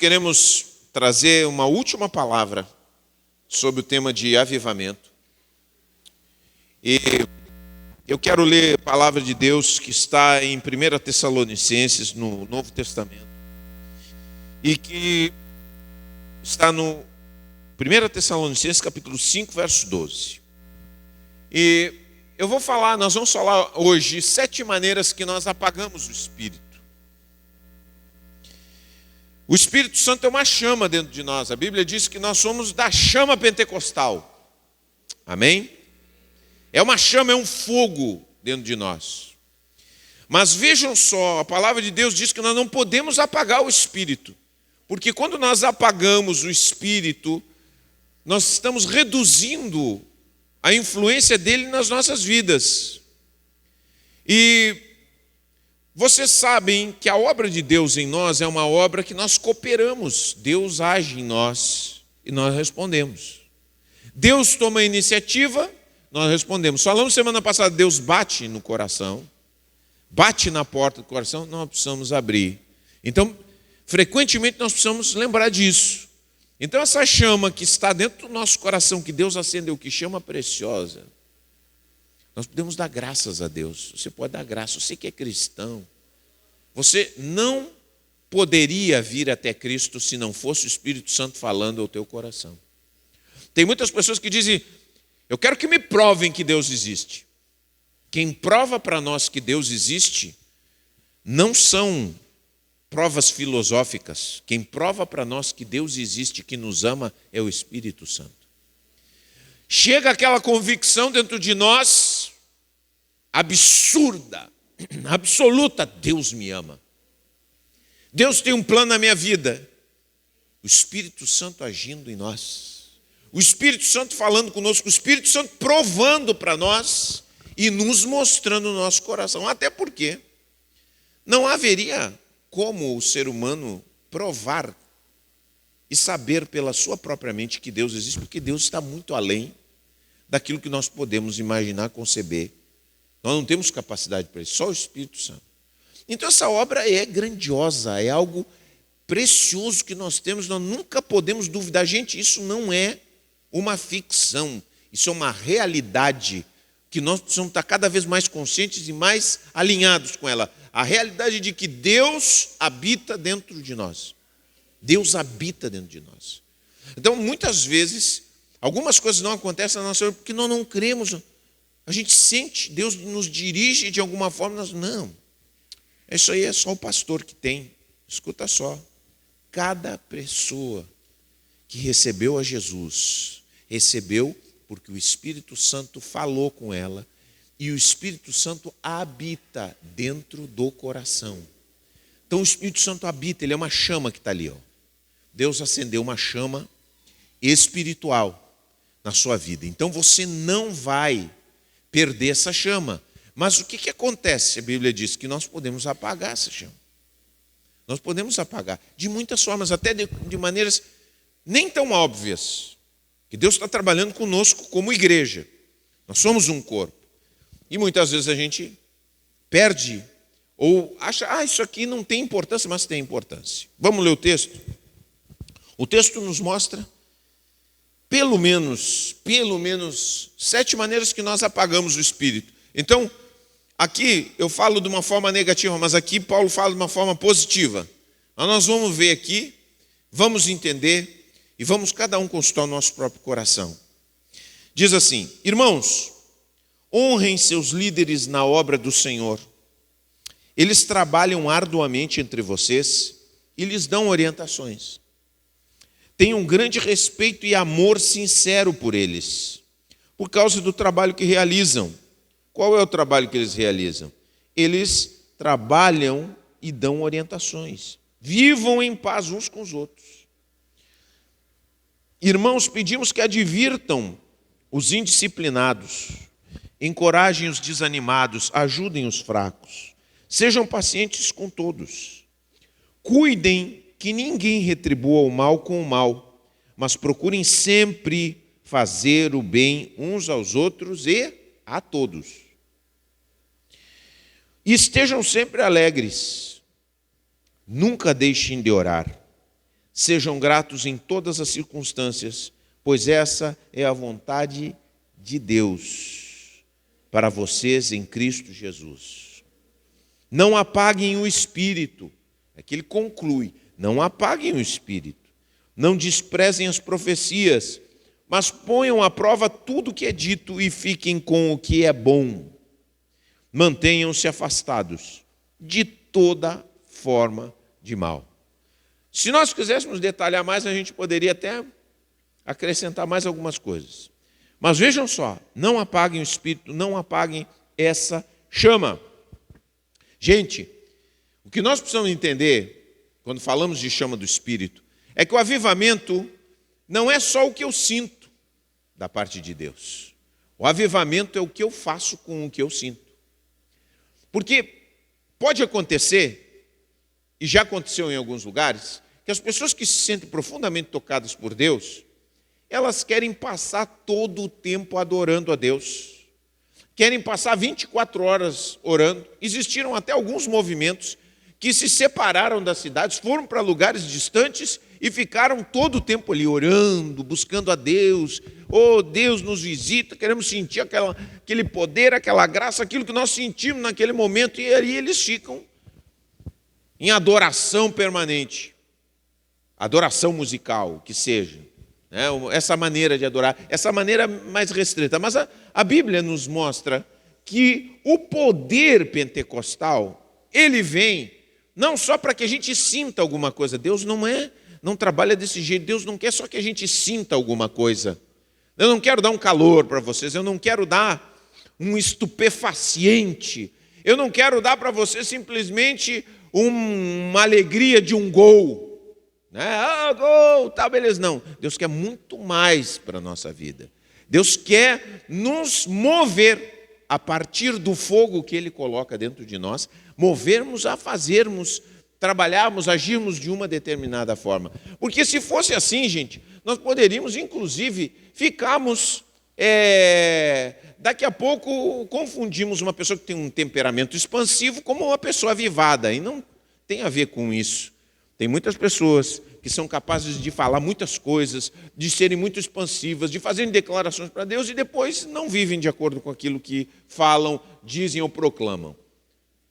queremos trazer uma última palavra sobre o tema de avivamento. E eu quero ler a palavra de Deus que está em 1 Tessalonicenses, no Novo Testamento, e que está no 1 Tessalonicenses, capítulo 5, verso 12. E nós vamos falar hoje 7 maneiras que nós apagamos o Espírito. O Espírito Santo é uma chama dentro de nós. A Bíblia diz que nós somos da chama pentecostal. Amém? É uma chama, é um fogo dentro de nós. Mas vejam só, a palavra de Deus diz que nós não podemos apagar o Espírito. Porque quando nós apagamos o Espírito, nós estamos reduzindo a influência dele nas nossas vidas. E vocês sabem que a obra de Deus em nós é uma obra que nós cooperamos. Deus age em nós e nós respondemos. Deus toma a iniciativa, nós respondemos. Falamos semana passada, Deus bate no coração, bate na porta do coração, nós precisamos abrir. Então, frequentemente nós precisamos lembrar disso. Então essa chama que está dentro do nosso coração, que Deus acendeu, que chama preciosa, nós podemos dar graças a Deus. Você pode dar graça, você que é cristão. Você não poderia vir até Cristo se não fosse o Espírito Santo falando ao teu coração. Tem muitas pessoas que dizem, eu quero que me provem que Deus existe. Quem prova para nós que Deus existe não são provas filosóficas. Quem prova para nós que Deus existe, que nos ama, é o Espírito Santo. Chega aquela convicção dentro de nós, absurda, absoluta, Deus me ama. Deus tem um plano na minha vida. O Espírito Santo agindo em nós. O Espírito Santo falando conosco, o Espírito Santo provando para nós e nos mostrando o nosso coração. Até porque não haveria como o ser humano provar e saber pela sua própria mente que Deus existe, porque Deus está muito além daquilo que nós podemos imaginar, conceber. Nós não temos capacidade para isso, só o Espírito Santo. Então essa obra é grandiosa, é algo precioso que nós temos, nós nunca podemos duvidar. Gente, isso não é uma ficção, isso é uma realidade que nós precisamos estar cada vez mais conscientes e mais alinhados com ela. A realidade de que Deus habita dentro de nós. Deus habita dentro de nós. Então, muitas vezes, algumas coisas não acontecem na nossa vida porque nós não cremos. A gente sente, Deus nos dirige de alguma forma. Não, isso aí é só o pastor que tem. Escuta só, cada pessoa que recebeu a Jesus, recebeu porque o Espírito Santo falou com ela, e o Espírito Santo habita dentro do coração. Então o Espírito Santo habita, ele é uma chama que está ali. Deus acendeu uma chama espiritual na sua vida. Então você não vai perder essa chama. Mas o que acontece? A Bíblia diz que nós podemos apagar essa chama. Nós podemos apagar de muitas formas, até de maneiras nem tão óbvias. Que Deus está trabalhando conosco como igreja. Nós somos um corpo. E muitas vezes a gente perde ou acha, isso aqui não tem importância, mas tem importância. Vamos ler o texto? O texto nos mostra pelo menos 7 maneiras que nós apagamos o Espírito. Então, aqui eu falo de uma forma negativa, mas aqui Paulo fala de uma forma positiva. Mas nós vamos ver aqui, vamos entender e vamos cada um consultar o nosso próprio coração. Diz assim, irmãos, honrem seus líderes na obra do Senhor. Eles trabalham arduamente entre vocês e lhes dão orientações. Tenham grande respeito e amor sincero por eles, por causa do trabalho que realizam. Qual é o trabalho que eles realizam? Eles trabalham e dão orientações. Vivam em paz uns com os outros. Irmãos, pedimos que advirtam os indisciplinados, encorajem os desanimados, ajudem os fracos. Sejam pacientes com todos. Cuidem que ninguém retribua o mal com o mal, mas procurem sempre fazer o bem uns aos outros e a todos. E estejam sempre alegres. Nunca deixem de orar. Sejam gratos em todas as circunstâncias, pois essa é a vontade de Deus para vocês em Cristo Jesus. Não apaguem o espírito. Aqui ele conclui, não apaguem o espírito. Não desprezem as profecias, mas ponham à prova tudo o que é dito e fiquem com o que é bom. Mantenham-se afastados de toda forma de mal. Se nós quiséssemos detalhar mais, a gente poderia até acrescentar mais algumas coisas. Mas vejam só, não apaguem o espírito, não apaguem essa chama. Gente, o que nós precisamos entender, quando falamos de chama do espírito, é que o avivamento não é só o que eu sinto da parte de Deus. O avivamento é o que eu faço com o que eu sinto. Porque pode acontecer, e já aconteceu em alguns lugares, que as pessoas que se sentem profundamente tocadas por Deus, elas querem passar todo o tempo adorando a Deus. Querem passar 24 horas orando. Existiram até alguns movimentos que se separaram das cidades, foram para lugares distantes e ficaram todo o tempo ali orando, buscando a Deus. Oh, Deus nos visita, queremos sentir aquele poder, aquela graça, aquilo que nós sentimos naquele momento. E aí eles ficam em adoração permanente. Adoração musical, que seja. Essa maneira de adorar, essa maneira mais restrita. Mas a Bíblia nos mostra que o poder pentecostal, ele vem não só para que a gente sinta alguma coisa. Deus não trabalha desse jeito. Deus não quer só que a gente sinta alguma coisa. Eu não quero dar um calor para vocês, eu não quero dar um estupefaciente. Eu não quero dar para vocês simplesmente uma alegria de um gol. Gol, tá, beleza. Não, Deus quer muito mais para a nossa vida. Deus quer nos mover a partir do fogo que Ele coloca dentro de nós, movermos a fazermos, trabalharmos, agirmos de uma determinada forma. Porque se fosse assim, gente, nós poderíamos, inclusive, ficarmos, daqui a pouco, confundimos uma pessoa que tem um temperamento expansivo como uma pessoa avivada, e não tem a ver com isso. Tem muitas pessoas que são capazes de falar muitas coisas, de serem muito expansivas, de fazerem declarações para Deus e depois não vivem de acordo com aquilo que falam, dizem ou proclamam.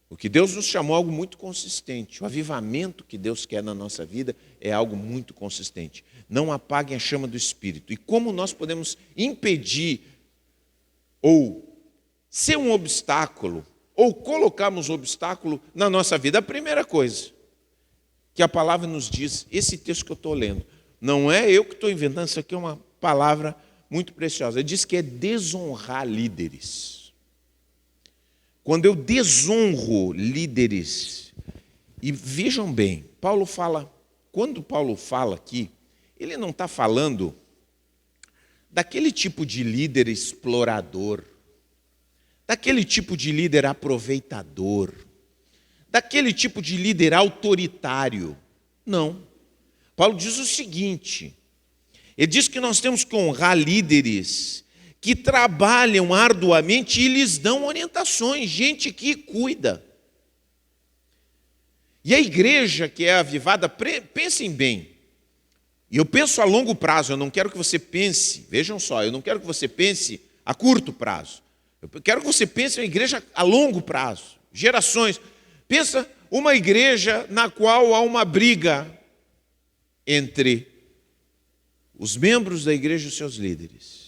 O que Deus nos chamou é algo muito consistente. O avivamento que Deus quer na nossa vida é algo muito consistente. Não apaguem a chama do Espírito. E como nós podemos impedir ou ser um obstáculo ou colocarmos um obstáculo na nossa vida? A primeira coisa que a palavra nos diz, esse texto que eu estou lendo, não é eu que estou inventando, isso aqui é uma palavra muito preciosa. Ele diz que é desonrar líderes. Quando eu desonro líderes, e vejam bem, quando Paulo fala aqui, ele não está falando daquele tipo de líder explorador, daquele tipo de líder aproveitador, daquele tipo de líder autoritário. Não. Paulo diz o seguinte, ele diz que nós temos que honrar líderes que trabalham arduamente e lhes dão orientações, gente que cuida. E a igreja que é avivada, pensem bem, e eu penso a longo prazo, eu não quero que você pense, vejam só, eu não quero que você pense a curto prazo, eu quero que você pense em uma igreja a longo prazo, gerações. Pensa uma igreja na qual há uma briga entre os membros da igreja e os seus líderes.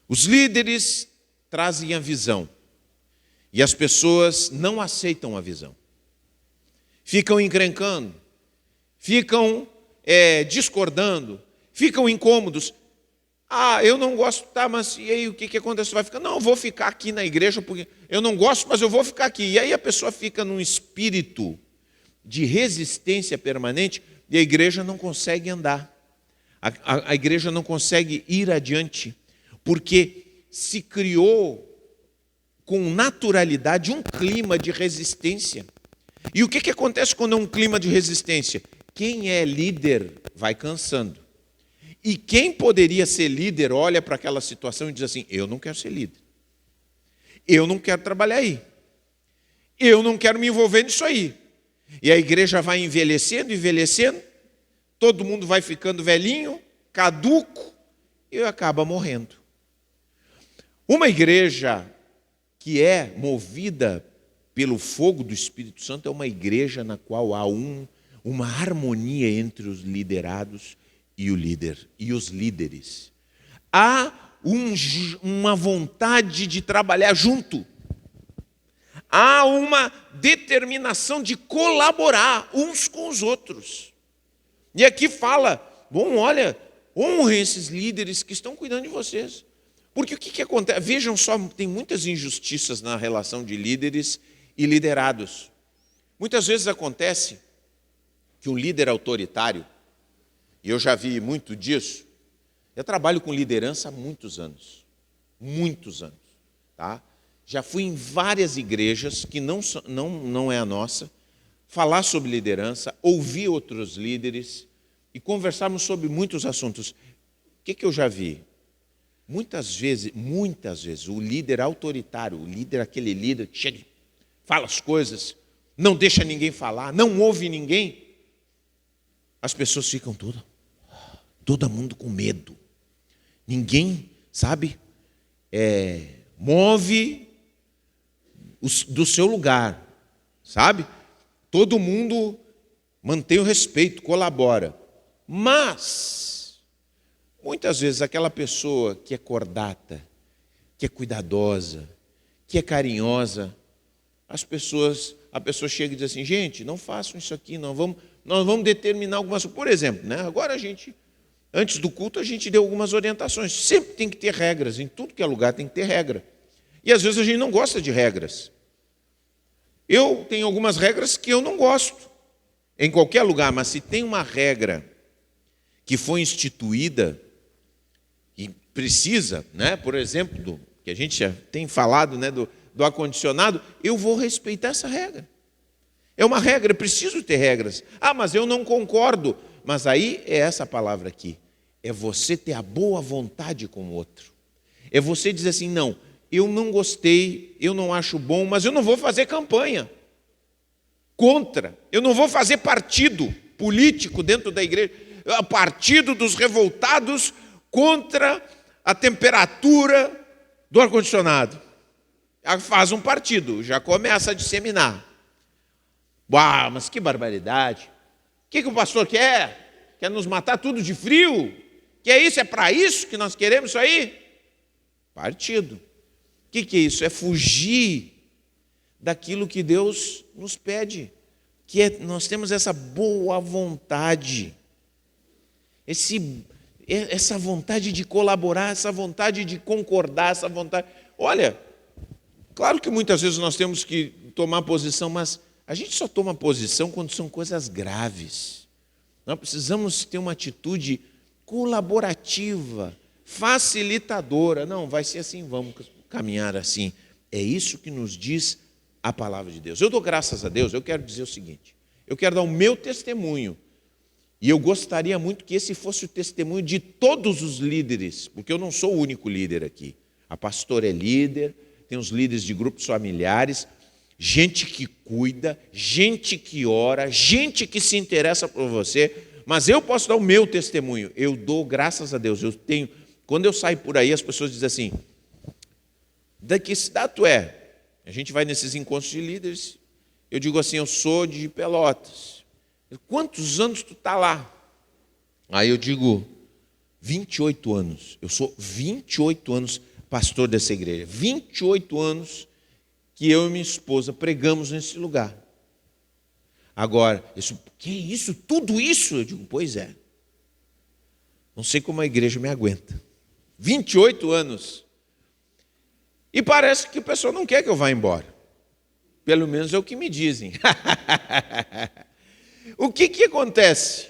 Os líderes trazem a visão e as pessoas não aceitam a visão. Ficam encrencando, ficam discordando, ficam incômodos. Eu não gosto, tá, mas e aí o que acontece? Você vai ficar, não, eu vou ficar aqui na igreja, porque eu não gosto, mas eu vou ficar aqui. E aí a pessoa fica num espírito de resistência permanente e a igreja não consegue andar. A igreja não consegue ir adiante, porque se criou com naturalidade um clima de resistência. E o que acontece quando é um clima de resistência? Quem é líder vai cansando. E quem poderia ser líder olha para aquela situação e diz assim, eu não quero ser líder. Eu não quero trabalhar aí. Eu não quero me envolver nisso aí. E a igreja vai envelhecendo, todo mundo vai ficando velhinho, caduco e acaba morrendo. Uma igreja que é movida pelo fogo do Espírito Santo é uma igreja na qual há uma harmonia entre os liderados e os líderes. Há uma vontade de trabalhar junto. Há uma determinação de colaborar uns com os outros. E aqui fala, bom, olha, honrem esses líderes que estão cuidando de vocês. Porque o que acontece? Vejam só, tem muitas injustiças na relação de líderes e liderados. Muitas vezes acontece que um líder autoritário, e eu já vi muito disso, eu trabalho com liderança há muitos anos, tá? Já fui em várias igrejas, que não é a nossa, falar sobre liderança, ouvir outros líderes e conversarmos sobre muitos assuntos. O que eu já vi? Muitas vezes, o líder autoritário, aquele líder que chega, fala as coisas, não deixa ninguém falar, não ouve ninguém, as pessoas ficam todo mundo com medo. Ninguém, sabe, move do seu lugar, sabe? Todo mundo mantém o respeito, colabora. Mas, muitas vezes, aquela pessoa que é cordata, que é cuidadosa, que é carinhosa, a pessoa chega e diz assim, gente, não façam isso aqui, nós vamos determinar algumas coisas. Por exemplo, né, agora antes do culto, a gente deu algumas orientações. Sempre tem que ter regras, em tudo que é lugar tem que ter regra. E às vezes a gente não gosta de regras. Eu tenho algumas regras que eu não gosto, em qualquer lugar, mas se tem uma regra que foi instituída e precisa, né, por exemplo, que a gente já tem falado, né, do ar-condicionado, eu vou respeitar essa regra. É uma regra, eu preciso ter regras. Ah, mas eu não concordo. Mas aí é essa palavra aqui. É você ter a boa vontade com o outro. É você dizer assim, não, eu não gostei, eu não acho bom, mas eu não vou fazer campanha contra. Eu não vou fazer partido político dentro da igreja. Partido dos revoltados contra a temperatura do ar-condicionado. Faz um partido, já começa a disseminar. Uau, mas que barbaridade. O que o pastor quer? Quer nos matar tudo de frio? Que é isso? É para isso que nós queremos isso aí? Partido. O que é isso? É fugir daquilo que Deus nos pede. Nós temos essa boa vontade. Essa vontade de colaborar, essa vontade de concordar, essa vontade... Olha, claro que muitas vezes nós temos que tomar posição, mas a gente só toma posição quando são coisas graves. Nós precisamos ter uma atitude colaborativa, facilitadora. Não, vai ser assim, vamos caminhar assim. É isso que nos diz a palavra de Deus. Eu dou graças a Deus, eu quero dizer o seguinte, eu quero dar o meu testemunho, e eu gostaria muito que esse fosse o testemunho de todos os líderes, porque eu não sou o único líder aqui. A pastora é líder, tem os líderes de grupos familiares, gente que cuida, gente que ora, gente que se interessa por você, mas eu posso dar o meu testemunho. Eu dou graças a Deus. Quando eu saio por aí, as pessoas dizem assim, da que cidade tu é? A gente vai nesses encontros de líderes, eu digo assim, eu sou de Pelotas. Quantos anos tu está lá? Aí eu digo, 28 anos. Eu sou 28 anos pastor dessa igreja. 28 anos que eu e minha esposa pregamos nesse lugar. Agora, que isso? Tudo isso? Eu digo, pois é. Não sei como a igreja me aguenta. 28 anos. E parece que o pessoal não quer que eu vá embora. Pelo menos é o que me dizem. O que acontece?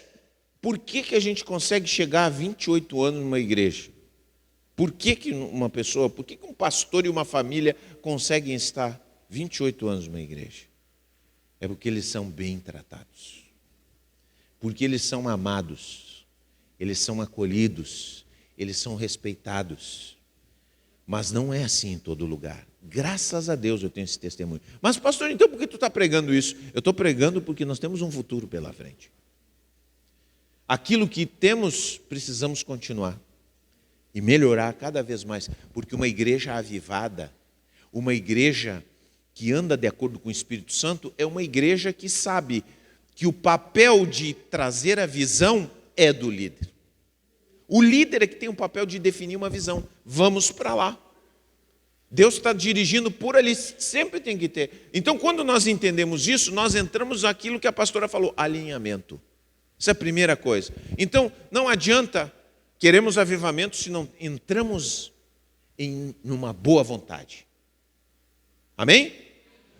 Por que a gente consegue chegar a 28 anos numa igreja? Por que uma pessoa, por que um pastor e uma família conseguem estar 28 anos numa igreja? É porque eles são bem tratados. Porque eles são amados. Eles são acolhidos. Eles são respeitados. Mas não é assim em todo lugar. Graças a Deus eu tenho esse testemunho. Mas pastor, então por que tu está pregando isso? Eu estou pregando porque nós temos um futuro pela frente. aquilo que temos, precisamos continuar e melhorar cada vez mais, porque uma igreja avivada, uma igreja que anda de acordo com o Espírito Santo, é uma igreja que sabe que o papel de trazer a visão é do líder. O líder é que tem o papel de definir uma visão. Vamos para lá. Deus está dirigindo por ali, sempre tem que ter. Então, quando nós entendemos isso, nós entramos naquilo que a pastora falou, alinhamento. Essa é a primeira coisa. Então, não adianta queremos avivamento se não entramos numa boa vontade. Amém?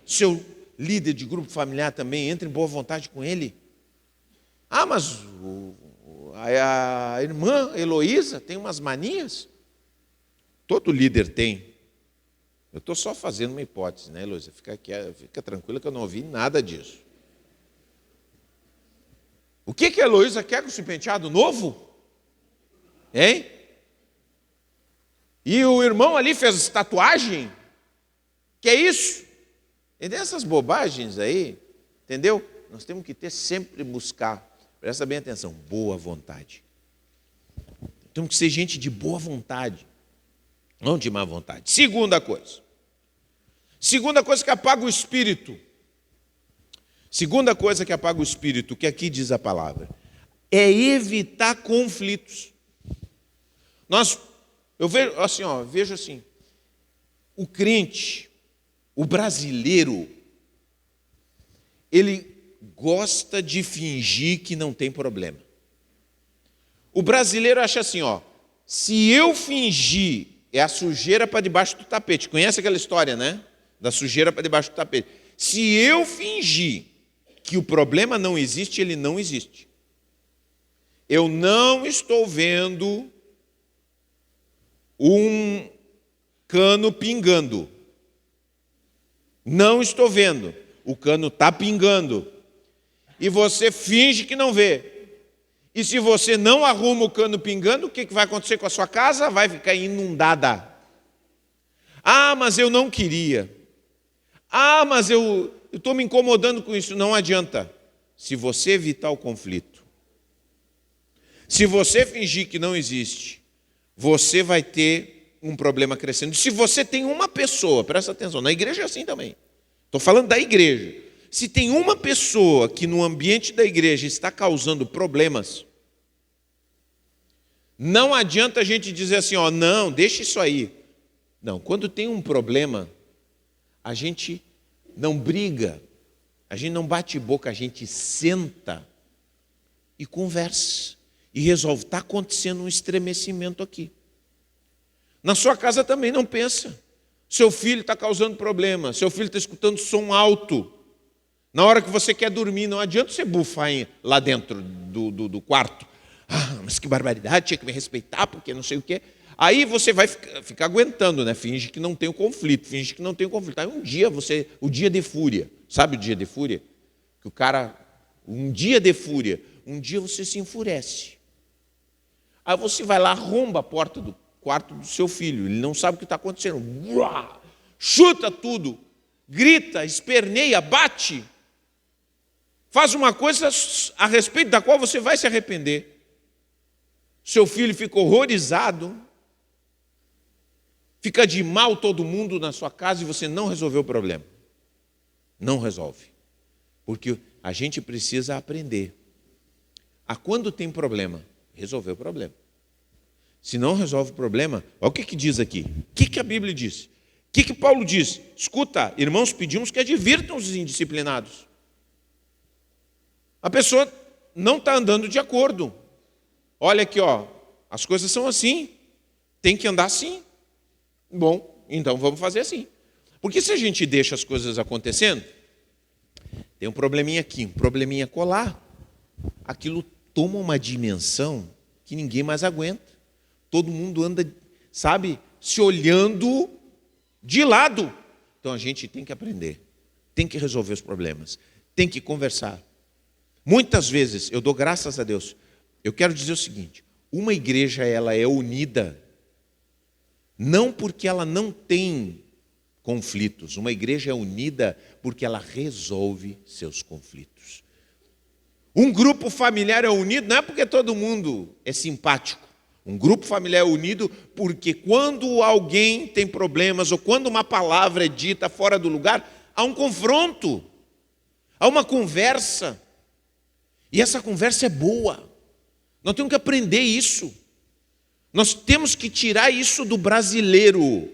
Seu líder de grupo familiar também, entre em boa vontade com ele. Ah, mas a irmã Heloísa tem umas manias? Todo líder tem. Eu estou só fazendo uma hipótese, né, Heloísa? Fica tranquila que eu não ouvi nada disso. O que a Heloísa quer com esse penteado novo? Hein? E o irmão ali fez tatuagem? Que é isso? E dessas bobagens aí, entendeu? Nós temos que sempre buscar, presta bem atenção, boa vontade. Temos que ser gente de boa vontade, não de má vontade. Segunda coisa que apaga o espírito. Segunda coisa que apaga o espírito, que aqui diz a palavra, é evitar conflitos. Eu vejo assim, o crente, o brasileiro, ele gosta de fingir que não tem problema. O brasileiro acha assim, se eu fingir, é a sujeira para debaixo do tapete. Conhece aquela história, né? Da sujeira para debaixo do tapete. Se eu fingir que o problema não existe, ele não existe. Eu não estou vendo um cano pingando. Não estou vendo. O cano está pingando. E você finge que não vê. E se você não arruma o cano pingando, o que vai acontecer com a sua casa? Vai ficar inundada. Ah, mas eu não queria. Ah, mas eu estou me incomodando com isso. Não adianta. Se você evitar o conflito, se você fingir que não existe, você vai ter um problema crescendo. Se você tem uma pessoa, presta atenção, na igreja é assim também. Estou falando da igreja. Se tem uma pessoa que no ambiente da igreja está causando problemas, não adianta a gente dizer assim, não, deixa isso aí. Não, quando tem um problema, a gente não briga, a gente não bate boca, a gente senta e conversa e resolve. Está acontecendo um estremecimento aqui. Na sua casa também não pensa. Seu filho está causando problema, seu filho está escutando som alto. Na hora que você quer dormir, não adianta você bufar lá dentro do quarto. Ah, mas que barbaridade, tinha que me respeitar, porque não sei o quê. Aí você vai ficar aguentando, né? Finge que não tem o conflito, finge que não tem o conflito. Aí o dia de fúria, sabe o dia de fúria? Que um dia de fúria, um dia você se enfurece. Aí você vai lá, arromba a porta do quarto do seu filho, ele não sabe o que está acontecendo. Chuta tudo, grita, esperneia, bate. Faz uma coisa a respeito da qual você vai se arrepender. Seu filho fica horrorizado, fica de mal todo mundo na sua casa e você não resolveu o problema. Não resolve. Porque a gente precisa aprender a quando tem problema, resolver o problema. Se não resolve o problema, olha o que diz aqui. O que a Bíblia diz? O que Paulo diz? Escuta, irmãos, pedimos que advirtam os indisciplinados. A pessoa não está andando de acordo. Olha aqui, as coisas são assim, tem que andar assim. Bom, então vamos fazer assim. Porque se a gente deixa as coisas acontecendo, tem um probleminha aqui, um probleminha colar, aquilo toma uma dimensão que ninguém mais aguenta. Todo mundo anda, se olhando de lado. Então a gente tem que aprender, tem que resolver os problemas, tem que conversar. Muitas vezes, eu dou graças a Deus, eu quero dizer o seguinte, uma igreja ela é unida, não porque ela não tem conflitos, uma igreja é unida porque ela resolve seus conflitos. Um grupo familiar é unido não é porque todo mundo é simpático. Um grupo familiar é unido porque quando alguém tem problemas ou quando uma palavra é dita fora do lugar, há um confronto, há uma conversa. E essa conversa é boa. Nós temos que aprender isso. Nós temos que tirar isso do brasileiro.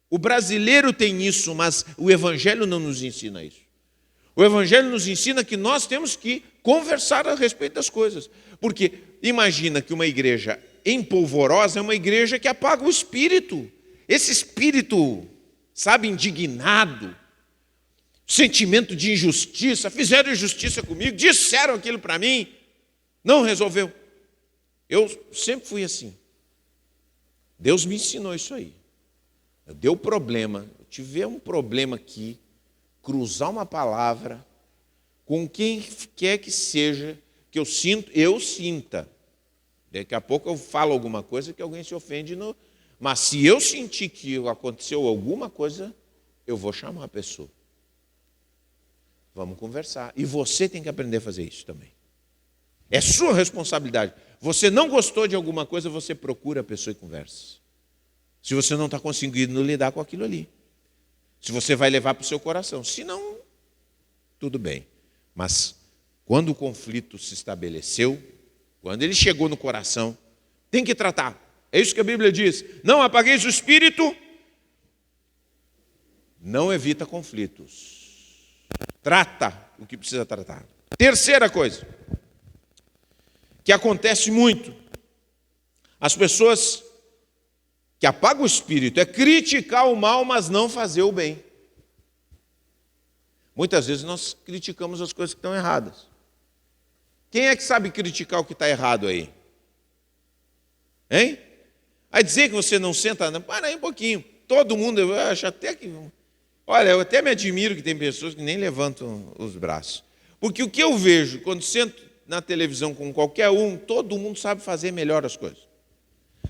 O brasileiro tem isso, mas o Evangelho não nos ensina isso. O Evangelho nos ensina que nós temos que conversar a respeito das coisas. Porque imagina que uma igreja empolvorosa é uma igreja que apaga o espírito. Esse espírito, sabe, indignado, sentimento de injustiça, fizeram injustiça comigo, disseram aquilo para mim, não resolveu. Eu sempre fui assim. Deus me ensinou isso aí. Deu problema, eu tive um problema aqui, cruzar uma palavra com quem quer que seja, que eu sinta. Daqui a pouco eu falo alguma coisa que alguém se ofende, mas se eu sentir que aconteceu alguma coisa, eu vou chamar a pessoa. Vamos conversar. E você tem que aprender a fazer isso também. É sua responsabilidade. Você não gostou de alguma coisa, você procura a pessoa e conversa. Se você não está conseguindo lidar com aquilo ali. Se você vai levar para o seu coração. Se não, tudo bem. Mas quando o conflito se estabeleceu, quando ele chegou no coração, tem que tratar. É isso que a Bíblia diz. Não apagueis o espírito, não evita conflitos. Trata o que precisa tratar. Terceira coisa, que acontece muito. As pessoas que apagam o espírito é criticar o mal, mas não fazer o bem. Muitas vezes nós criticamos as coisas que estão erradas. Quem é que sabe criticar o que está errado aí? Hein? Vai dizer que você não senta... Não, para aí um pouquinho. Todo mundo, eu acho até que... Olha, eu até me admiro que tem pessoas que nem levantam os braços. Porque o que eu vejo, quando sento na televisão com qualquer um, todo mundo sabe fazer melhor as coisas.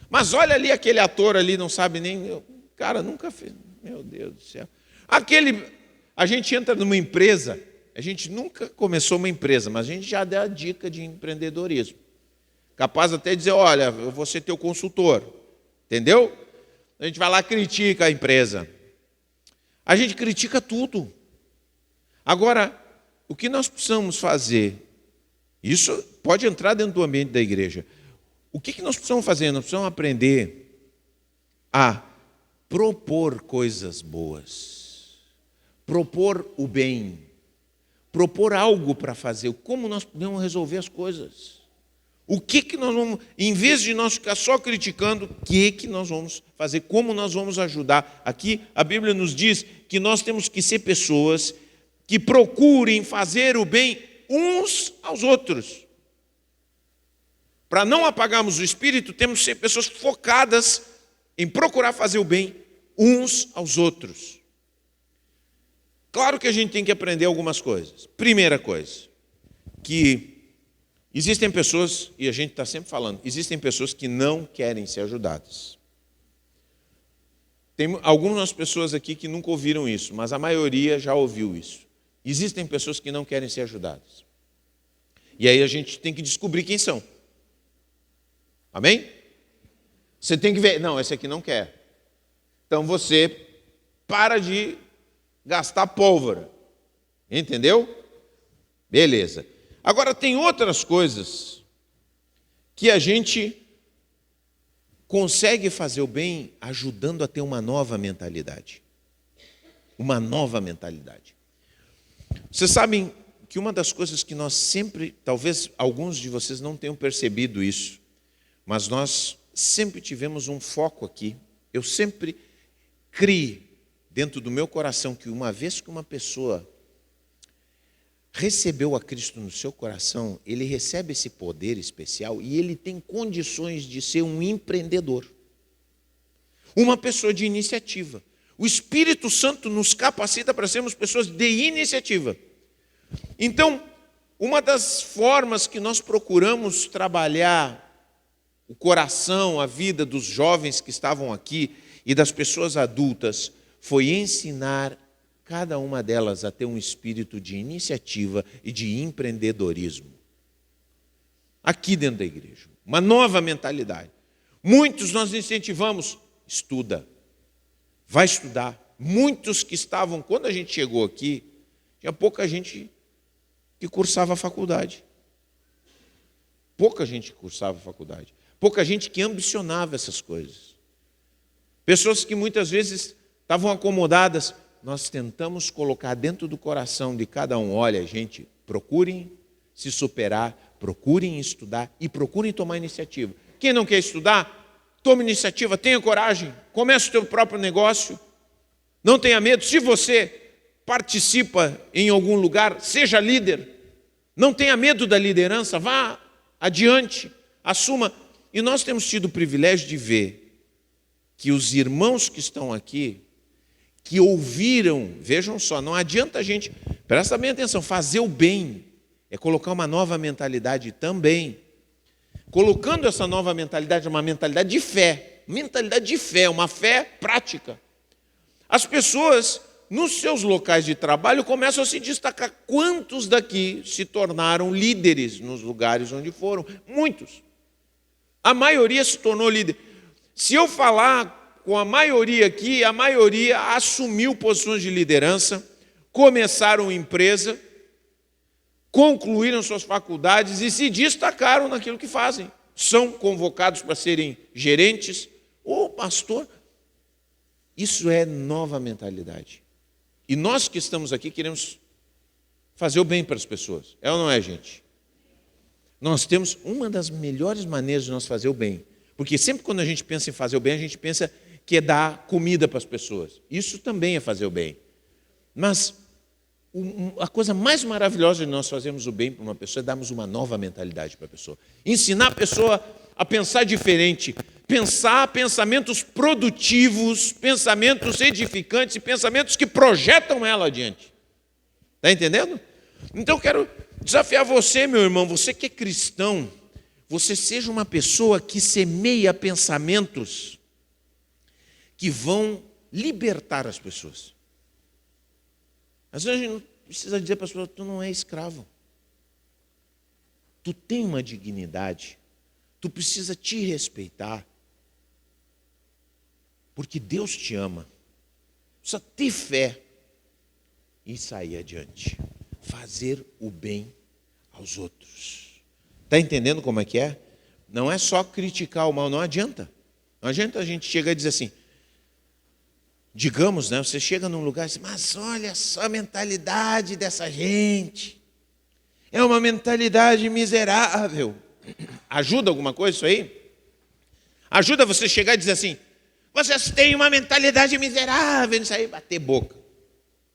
Mas olha ali, aquele ator ali não sabe nem... Cara, nunca fez... Meu Deus do céu. A gente entra numa empresa... A gente nunca começou uma empresa, mas a gente já deu a dica de empreendedorismo. Capaz até de dizer, olha, eu vou ser teu consultor. Entendeu? A gente vai lá e critica a empresa. A gente critica tudo. Agora, o que nós precisamos fazer? Isso pode entrar dentro do ambiente da igreja. O que nós precisamos fazer? Nós precisamos aprender a propor coisas boas. Propor o bem. Propor algo para fazer, como nós podemos resolver as coisas. O que nós vamos, em vez de nós ficar só criticando, o que nós vamos fazer, como nós vamos ajudar. Aqui a Bíblia nos diz que nós temos que ser pessoas que procurem fazer o bem uns aos outros. Para não apagarmos o espírito, temos que ser pessoas focadas em procurar fazer o bem uns aos outros. Claro que a gente tem que aprender algumas coisas. Primeira coisa, que existem pessoas, e a gente está sempre falando, existem pessoas que não querem ser ajudadas. Tem algumas pessoas aqui que nunca ouviram isso, mas a maioria já ouviu isso. Existem pessoas que não querem ser ajudadas. E aí a gente tem que descobrir quem são. Amém? Você tem que ver, não, esse aqui não quer. Então você para de gastar pólvora. Entendeu? Beleza. Agora tem outras coisas que a gente consegue fazer o bem ajudando a ter uma nova mentalidade. Uma nova mentalidade. Vocês sabem que uma das coisas que nós sempre, talvez alguns de vocês não tenham percebido isso, mas nós sempre tivemos um foco aqui. Eu sempre criei dentro do meu coração que uma vez que uma pessoa recebeu a Cristo no seu coração, ele recebe esse poder especial e ele tem condições de ser um empreendedor. Uma pessoa de iniciativa. O Espírito Santo nos capacita para sermos pessoas de iniciativa. Então, uma das formas que nós procuramos trabalhar o coração, a vida dos jovens que estavam aqui e das pessoas adultas foi ensinar cada uma delas a ter um espírito de iniciativa e de empreendedorismo. aqui dentro da igreja. Uma nova mentalidade. Muitos nós incentivamos, estuda, vai estudar. Muitos que estavam, quando a gente chegou aqui, tinha pouca gente que cursava a faculdade. Pouca gente cursava a faculdade. Pouca gente que ambicionava essas coisas. Pessoas que muitas vezes estavam acomodadas. Nós tentamos colocar dentro do coração de cada um, olha, gente, procurem se superar, procurem estudar e procurem tomar iniciativa. Quem não quer estudar, tome iniciativa, tenha coragem, comece o seu próprio negócio. Não tenha medo. Se você participa em algum lugar, seja líder. Não tenha medo da liderança, vá adiante, assuma. E nós temos tido o privilégio de ver que os irmãos que estão aqui, que ouviram, vejam só, não adianta a gente, presta bem atenção, fazer o bem é colocar uma nova mentalidade também. Colocando essa nova mentalidade, uma mentalidade de fé, uma fé prática. As pessoas, nos seus locais de trabalho, começam a se destacar. Quantos daqui se tornaram líderes nos lugares onde foram? Muitos. A maioria se tornou líder. Se eu falar com a maioria aqui, a maioria assumiu posições de liderança, começaram empresa, concluíram suas faculdades e se destacaram naquilo que fazem. São convocados para serem gerentes. Ô, pastor, isso é nova mentalidade. E nós que estamos aqui queremos fazer o bem para as pessoas. É ou não é, gente? Nós temos uma das melhores maneiras de nós fazer o bem. Porque sempre quando a gente pensa em fazer o bem, a gente pensa que é dar comida para as pessoas. Isso também é fazer o bem. Mas a coisa mais maravilhosa de nós fazermos o bem para uma pessoa é darmos uma nova mentalidade para a pessoa. Ensinar a pessoa a pensar diferente, pensar pensamentos produtivos, pensamentos edificantes e pensamentos que projetam ela adiante. Está entendendo? Então eu quero desafiar você, meu irmão, você que é cristão, você seja uma pessoa que semeia pensamentos que vão libertar as pessoas. Às vezes a gente não precisa dizer para as pessoas, tu não é escravo. Tu tem uma dignidade. Tu precisa te respeitar. Porque Deus te ama. Precisa ter fé e sair adiante. Fazer o bem aos outros. Está entendendo como é que é? Não é só criticar o mal, não adianta. Não adianta a gente chegar e dizer assim, digamos, né, você chega num lugar e diz, mas olha só a mentalidade dessa gente. É uma mentalidade miserável. Ajuda alguma coisa isso aí? Ajuda você chegar e dizer assim, vocês têm uma mentalidade miserável. Isso aí, bater boca.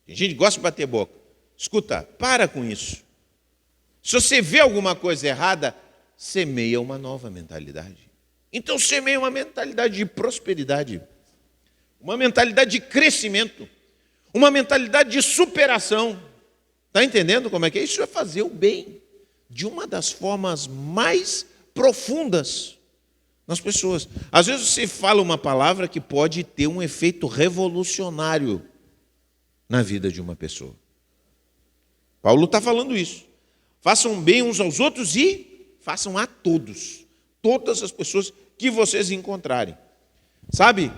Tem gente que gosta de bater boca. Escuta, para com isso. Se você vê alguma coisa errada, semeia uma nova mentalidade. Então semeia uma mentalidade de prosperidade. Uma mentalidade de crescimento, uma mentalidade de superação. Está entendendo como é que é? Isso é fazer o bem de uma das formas mais profundas nas pessoas. Às vezes você fala uma palavra que pode ter um efeito revolucionário na vida de uma pessoa. Paulo está falando isso. Façam bem uns aos outros e façam a todos. Todas as pessoas que vocês encontrarem. Sabe?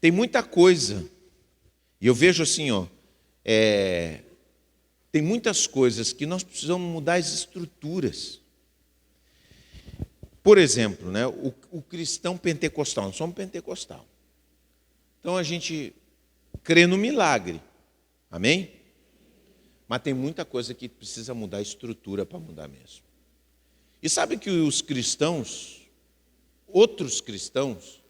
Tem muita coisa, e eu vejo assim, tem muitas coisas que nós precisamos mudar as estruturas. Por exemplo, né, o cristão pentecostal, nós somos pentecostal. Então a gente crê no milagre, amém? Mas tem muita coisa que precisa mudar a estrutura para mudar mesmo. E sabe que os cristãos, outros cristãos,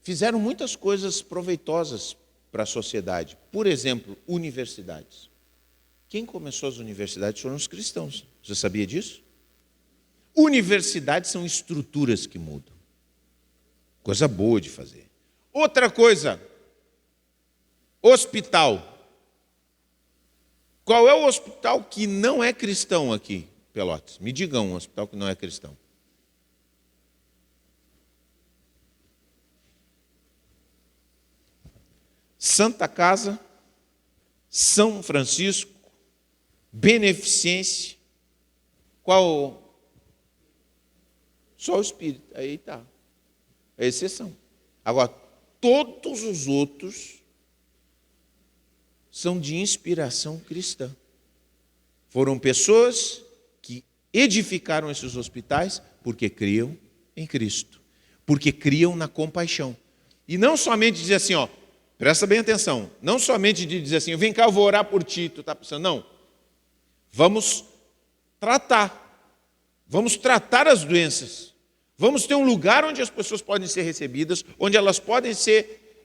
fizeram muitas coisas proveitosas para a sociedade. Por exemplo, universidades. Quem começou as universidades foram os cristãos. Você sabia disso? Universidades são estruturas que mudam. Coisa boa de fazer. Outra coisa, hospital. Qual é o hospital que não é cristão aqui, Pelotas? Me digam um hospital que não é cristão. Santa Casa, São Francisco, Beneficência, Qual? Só o Espírito. Aí está. É exceção. Agora, todos os outros são de inspiração cristã. Foram pessoas que edificaram esses hospitais porque criam em Cristo, porque criam na compaixão. E não somente dizer assim, ó, presta bem atenção, não somente de dizer assim, vem cá, eu vou orar por ti, tu está pensando, não. Vamos tratar as doenças. Vamos ter um lugar onde as pessoas podem ser recebidas, onde elas podem ser,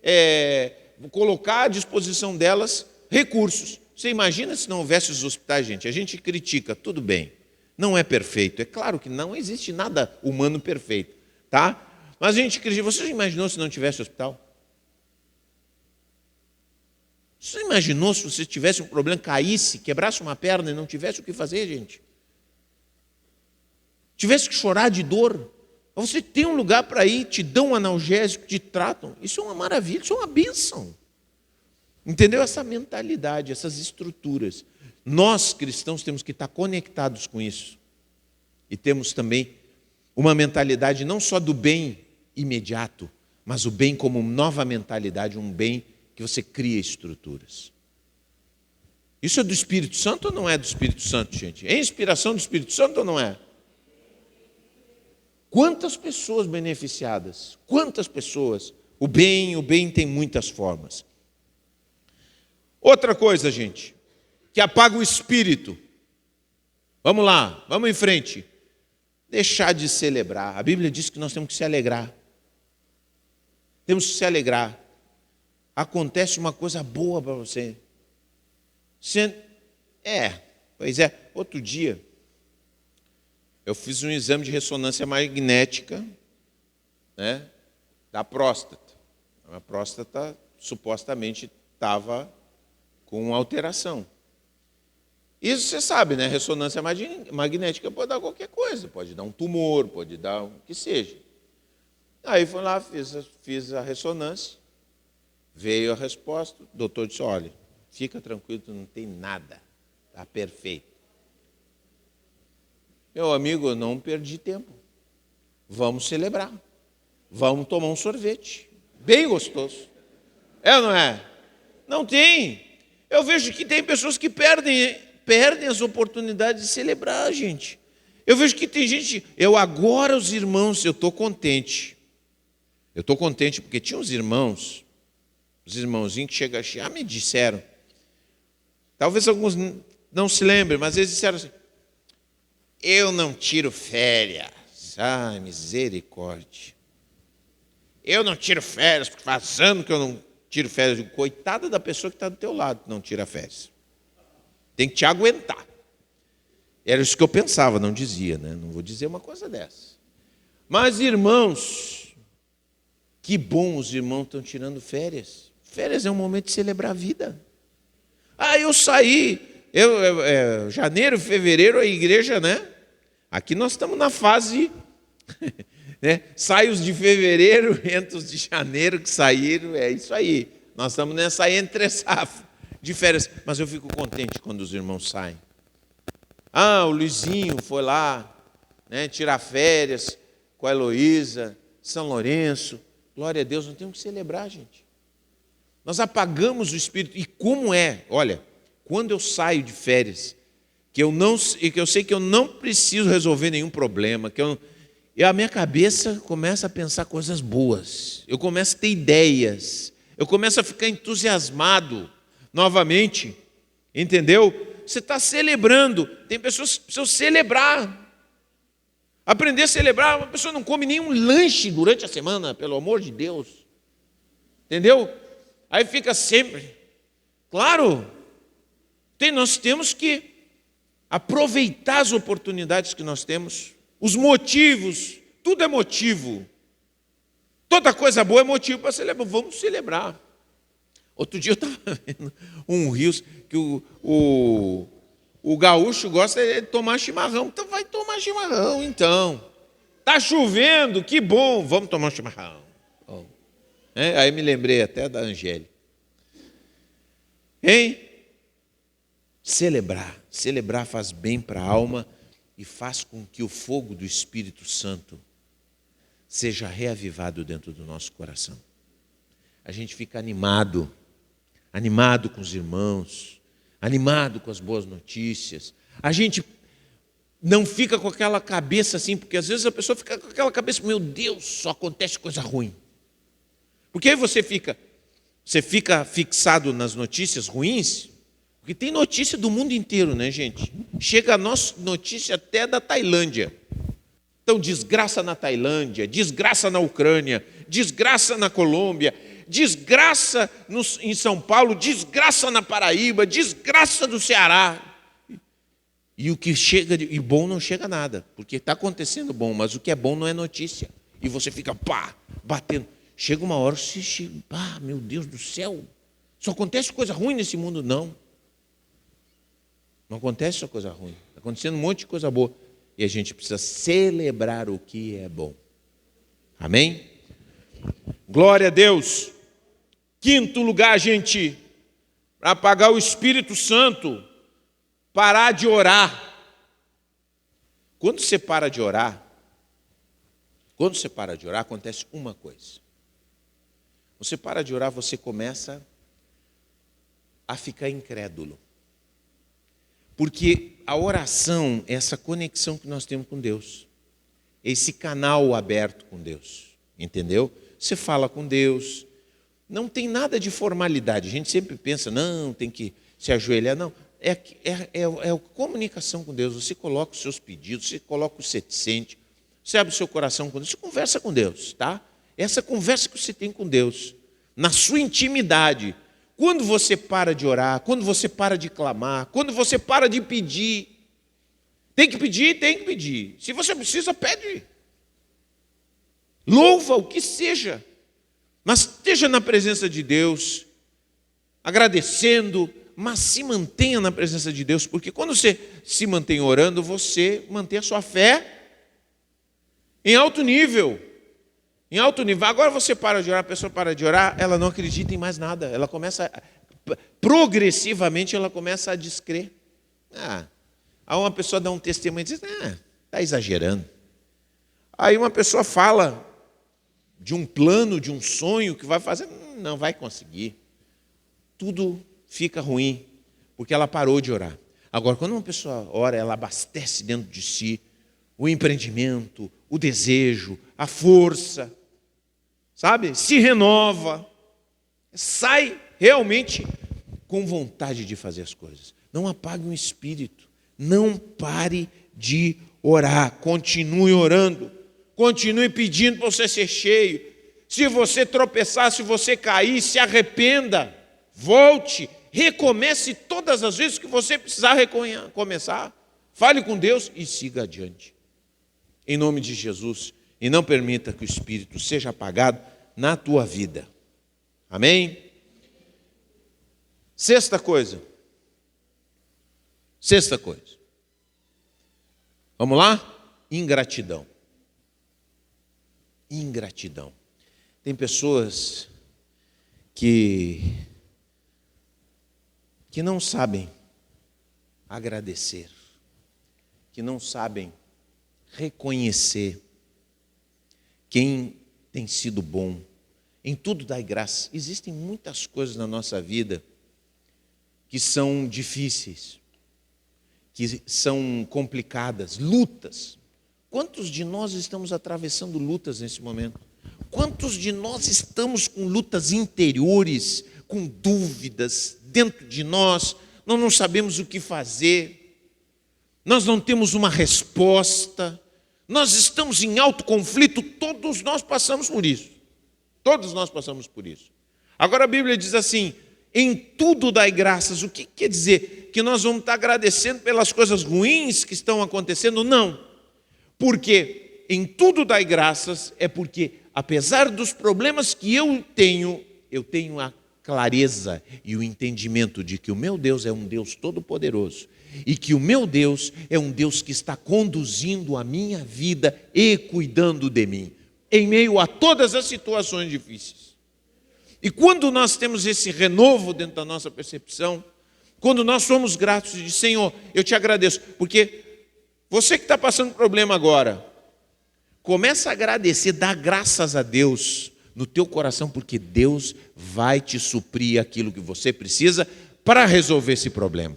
colocar à disposição delas recursos. Você imagina se não houvesse os hospitais, gente? A gente critica, tudo bem, não é perfeito. É claro que não existe nada humano perfeito, tá? Mas a gente critica. Você já imaginou se não tivesse hospital? Você imaginou se você tivesse um problema, caísse, quebrasse uma perna e não tivesse o que fazer, gente? Tivesse que chorar de dor? Você tem um lugar para ir, te dão um analgésico, te tratam. Isso é uma maravilha, isso é uma bênção. Entendeu? Essa mentalidade, essas estruturas. Nós, cristãos, temos que estar conectados com isso. E temos também uma mentalidade não só do bem imediato, mas o bem como nova mentalidade, um bem que você cria estruturas. Isso é do Espírito Santo ou não é do Espírito Santo, gente? É inspiração do Espírito Santo ou não é? Quantas pessoas beneficiadas? Quantas pessoas? O bem tem muitas formas. Outra coisa, gente, que apaga o espírito. Vamos lá, vamos em frente. Deixar de celebrar. A Bíblia diz que nós temos que se alegrar. Temos que se alegrar. Acontece uma coisa boa para você. Pois é. Outro dia, eu fiz um exame de ressonância magnética, né, da próstata. A próstata supostamente estava com alteração. Isso você sabe, né? Ressonância magnética pode dar qualquer coisa, pode dar um tumor, pode dar o que seja. Aí fui lá, fiz a ressonância, veio a resposta, o doutor disse, olha, fica tranquilo, tu não tem nada, está perfeito. Meu amigo, eu não perdi tempo. Vamos celebrar. Vamos tomar um sorvete. Bem gostoso. É ou não é? Não tem. Eu vejo que tem pessoas que perdem as oportunidades de celebrar, gente. Eu vejo que tem gente... Agora os irmãos, eu estou contente. Eu estou contente porque tinha os irmãozinhos que chegam a me disseram. Talvez alguns não se lembrem, mas eles disseram assim, eu não tiro férias. Ai, misericórdia. Eu não tiro férias, porque faz anos que eu não tiro férias. Coitada da pessoa que está do teu lado que não tira férias. Tem que te aguentar. Era isso que eu pensava, não dizia, né? Não vou dizer uma coisa dessa. Mas, irmãos, que bom os irmãos estão tirando férias. Férias é um momento de celebrar a vida. Eu saí... janeiro, fevereiro, a igreja, né? Aqui nós estamos na fase, né? Sai os de fevereiro, entra os de janeiro que saíram, é isso aí. Nós estamos nessa entre-safra de férias. Mas eu fico contente quando os irmãos saem. O Luizinho foi lá, né, tirar férias com a Heloísa, São Lourenço. Glória a Deus, nós temos que celebrar, gente. Nós apagamos o espírito. E como é? Olha, quando eu saio de férias, que eu sei que eu não preciso resolver nenhum problema, a minha cabeça começa a pensar coisas boas, eu começo a ter ideias, eu começo a ficar entusiasmado novamente, entendeu? Você está celebrando, tem pessoas que precisam celebrar, aprender a celebrar. Uma pessoa não come nenhum lanche durante a semana, pelo amor de Deus, entendeu? Aí fica sempre, claro. Nós temos que aproveitar as oportunidades que nós temos, os motivos, tudo é motivo. Toda coisa boa é motivo para celebrar. Vamos celebrar. Outro dia eu estava vendo um rios que o gaúcho gosta de tomar chimarrão. Então vai tomar chimarrão, então. Está chovendo, que bom, vamos tomar um chimarrão. Aí me lembrei até da Angélica. Hein? Celebrar faz bem para a alma e faz com que o fogo do Espírito Santo seja reavivado dentro do nosso coração. A gente fica animado com os irmãos, animado com as boas notícias. A gente não fica com aquela cabeça assim, porque às vezes a pessoa fica com aquela cabeça, meu Deus, só acontece coisa ruim. Porque aí você fica fixado nas notícias ruins, porque tem notícia do mundo inteiro, né, gente? Chega a nossa notícia até da Tailândia. Então, desgraça na Tailândia, desgraça na Ucrânia, desgraça na Colômbia, desgraça em São Paulo, desgraça na Paraíba, desgraça do Ceará. E o que chega de bom não chega nada, porque está acontecendo bom, mas o que é bom não é notícia. E você fica batendo. Chega uma hora, você chega, meu Deus do céu, só acontece coisa ruim nesse mundo. Não acontece só coisa ruim, está acontecendo um monte de coisa boa. E a gente precisa celebrar o que é bom. Amém? Glória a Deus. Quinto lugar, gente, para apagar o Espírito Santo, parar de orar. Quando você para de orar, acontece uma coisa. Você para de orar, você começa a ficar incrédulo. Porque a oração é essa conexão que nós temos com Deus. Esse canal aberto com Deus. Entendeu? Você fala com Deus. Não tem nada de formalidade. A gente sempre pensa, não, tem que se ajoelhar. Não, é a comunicação com Deus. Você coloca os seus pedidos, você coloca o que você sente, você abre o seu coração com Deus, você conversa com Deus, tá? Essa conversa que você tem com Deus, na sua intimidade. Quando você para de orar, quando você para de clamar, quando você para de pedir, tem que pedir. Se você precisa, pede. Louva o que seja, mas esteja na presença de Deus, agradecendo, mas se mantenha na presença de Deus, porque quando você se mantém orando, você mantém a sua fé em alto nível. Em alto nível. Agora você para de orar, a pessoa para de orar, ela não acredita em mais nada. Ela começa, progressivamente, ela começa a descrer. Aí uma pessoa dá um testemunho e diz, está exagerando. Aí uma pessoa fala de um plano, de um sonho que vai fazer, não vai conseguir. Tudo fica ruim, porque ela parou de orar. Agora, quando uma pessoa ora, ela abastece dentro de si o empreendimento, o desejo, a força, sabe? Se renova, sai realmente com vontade de fazer as coisas. Não apague o espírito, não pare de orar, continue orando, continue pedindo para você ser cheio. Se você tropeçar, se você cair, se arrependa, volte, recomece todas as vezes que você precisar recomeçar. Fale com Deus e siga adiante. Em nome de Jesus, e não permita que o Espírito seja apagado na tua vida. Amém? Sexta coisa. Vamos lá? Ingratidão. Tem pessoas que não sabem agradecer, que não sabem reconhecer quem tem sido bom. Em tudo dai graça. Existem muitas coisas na nossa vida que são difíceis, que são complicadas, lutas. Quantos de nós estamos atravessando lutas nesse momento? Quantos de nós estamos com lutas interiores, com dúvidas dentro de nós? Nós não sabemos o que fazer, nós não temos uma resposta, nós estamos em alto conflito, todos nós passamos por isso. Agora a Bíblia diz assim, em tudo dai graças. O que quer dizer? Que nós vamos estar agradecendo pelas coisas ruins que estão acontecendo? Não. Porque em tudo dai graças é porque, apesar dos problemas que eu tenho a clareza e o entendimento de que o meu Deus é um Deus todo-poderoso e que o meu Deus é um Deus que está conduzindo a minha vida e cuidando de mim, em meio a todas as situações difíceis. E quando nós temos esse renovo dentro da nossa percepção, quando nós somos gratos e dizemos, Senhor, eu te agradeço, porque Você que está passando problema agora, começa a agradecer, dá graças a Deus no teu coração, porque Deus vai te suprir aquilo que você precisa para resolver esse problema.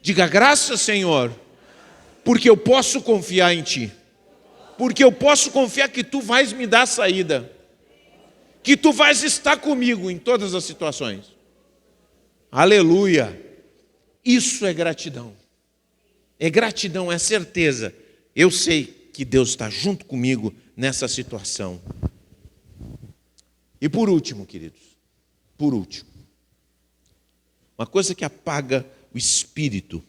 Diga: graças, Senhor, porque eu posso confiar em Ti. Porque eu posso confiar que Tu vais me dar saída. Que Tu vais estar comigo em todas as situações. Aleluia! Isso é gratidão. É gratidão, é certeza. Eu sei que Deus está junto comigo nessa situação. E por último, queridos, uma coisa que apaga o espírito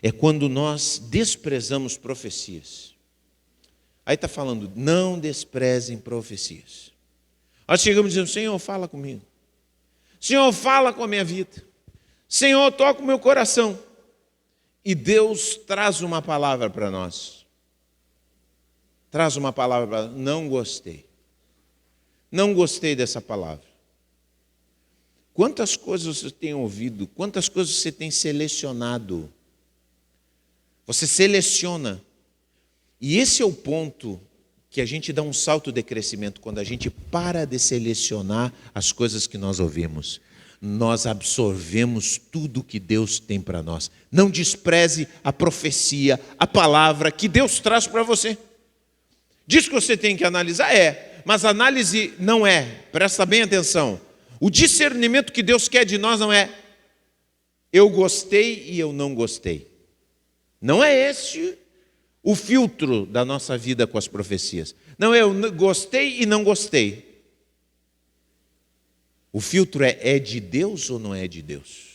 é quando nós desprezamos profecias. Aí está falando: não desprezem profecias. Nós chegamos dizendo: Senhor, fala comigo. Senhor, fala com a minha vida. Senhor, toca o meu coração. E Deus traz uma palavra para nós. Traz uma palavra para nós. Não gostei. Não gostei dessa palavra. Quantas coisas você tem ouvido? Quantas coisas você tem selecionado? Você seleciona. E esse é o ponto que a gente dá um salto de crescimento, quando a gente para de selecionar as coisas que nós ouvimos. Nós absorvemos tudo que Deus tem para nós. Não despreze a profecia, a palavra que Deus traz para você. Diz que você tem que analisar? Mas a análise não é, presta bem atenção. O discernimento que Deus quer de nós não é eu gostei e eu não gostei. Não é esse o filtro da nossa vida com as profecias. Não é eu gostei e não gostei. O filtro é de Deus ou não é de Deus?